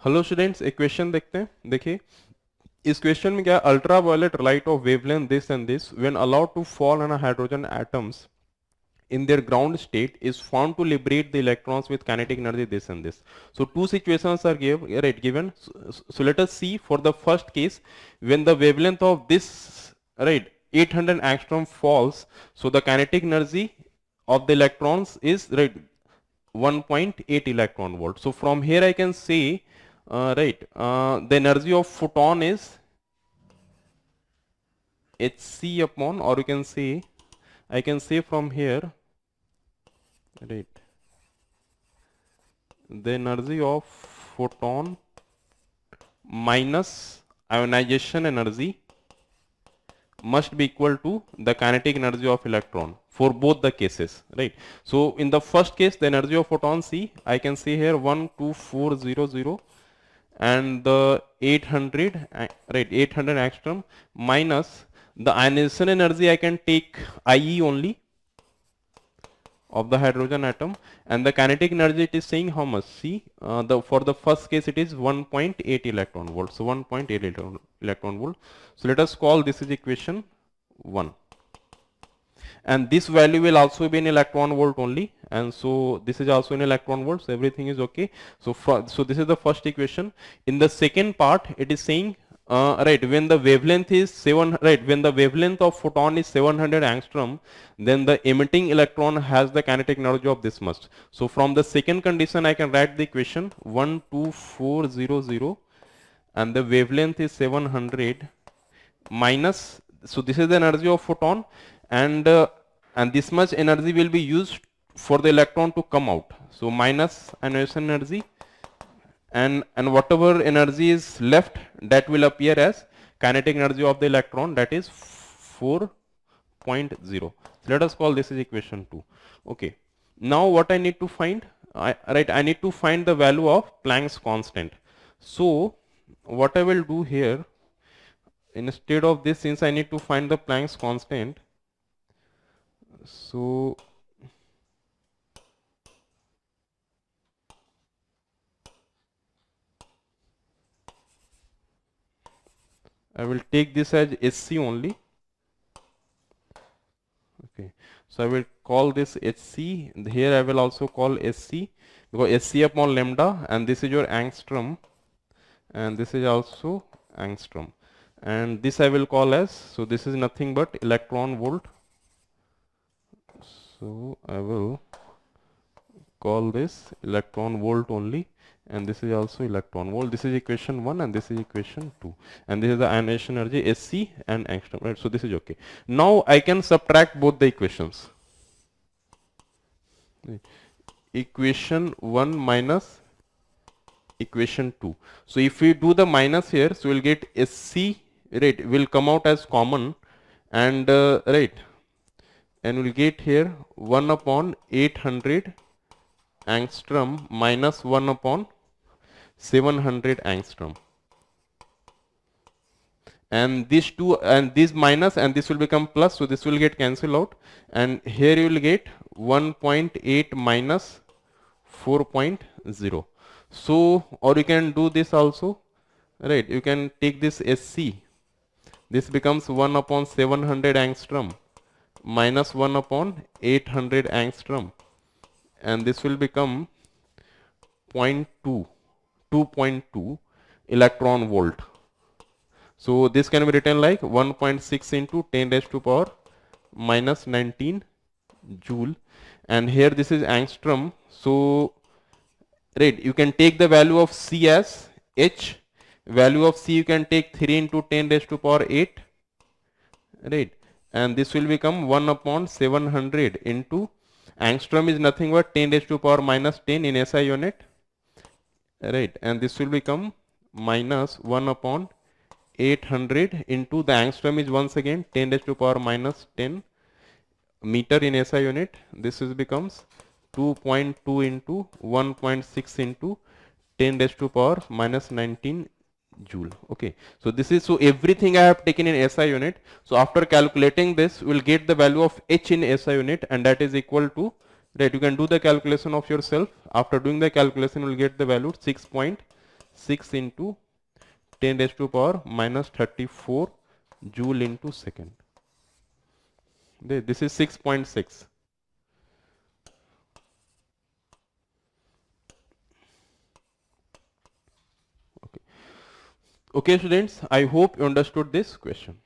Hello students, एक question देखते हैं. देखिए इस क्वेश्चन में क्या है, ultra violet light of wavelength this and this when allowed to fall on hydrogen atoms in their ground state is found to liberate the electrons with kinetic energy this and this. So two situations are given. So let us see for the first case when the wavelength of this 800 angstrom falls. So the kinetic energy of the electrons is 1.8 electron volt. So from here I can say the energy of photon is hc upon, or you can say I can say from here the energy of photon minus ionization energy must be equal to the kinetic energy of electron for both the cases, right? So in the first case the energy of photon C I can say here 12400 and the 800 800 angstrom minus the ionization energy I can take IE only of the hydrogen atom, and the kinetic energy it is saying how much. See, for the first case it is 1.8 electron volt. So 1.8 electron volt. So let us call this is equation 1, and this value will also be in electron volt only, and so this is also in electron volt. So everything is okay. So so this is the first equation. In the second part it is saying when the wavelength is when the wavelength of photon is 700 angstrom, then the emitting electron has the kinetic energy of this much. So from the second condition I can write the equation 12400 and the wavelength is 700 minus, so this is the energy of photon, and this much energy will be used for the electron to come out. So minus ionization energy, and whatever energy is left that will appear as kinetic energy of the electron, that is 4.0. So let us call this is equation 2. Okay, now what I need to find, I need to find the value of Planck's constant. So what I will do here, instead of this, since I need to find the Planck's constant, so I will take this as SC only. Okay, so I will call this HC. Here I will also call SC, because SC upon lambda, and this is your angstrom, and this is also angstrom, and this I will call as, so this is nothing but electron volt. So I will call this electron volt only, and this is also electron volt. This is equation 1 and this is equation 2, and this is the ionization energy SC and angstrom, right? So this is okay. Now I can subtract both the equations. Equation 1 minus equation 2. So if we do the minus here, so we'll get SC, right, will come out as common, and and we'll get here 1 upon 800 angstrom minus 1 upon 700 angstrom, and these two and this minus and this will become plus, so this will get cancelled out, and here you will get 1.8 minus 4.0. So or you can do this also, right? You can take this SC, this becomes 1 upon 700 angstrom minus 1 upon 800 angstrom, and this will become 2.2 electron volt. So this can be written like 1.6 into 10 raised to power minus 19 joule, and here this is angstrom. So right, you can take the value of C as H, value of C you can take 3 into 10 raised to power 8, right, and this will become 1 upon 700 into angstrom is nothing but 10 raised to power minus 10 in SI unit, right, and this will become minus 1 upon 800 into the angstrom is once again 10 raised to power minus 10 meter in SI unit. This is becomes 2.2 into 1.6 into 10 raised to power minus 19 joule. Okay, so this is, so everything I have taken in SI unit. So after calculating this, we will get the value of H in SI unit, and that is equal to, right, you can do the calculation of yourself. After doing the calculation, you will get the value 6.7 6 into 10 raised to power minus 34 joule into second. This is 6.6. Okay, students, I hope you understood this question.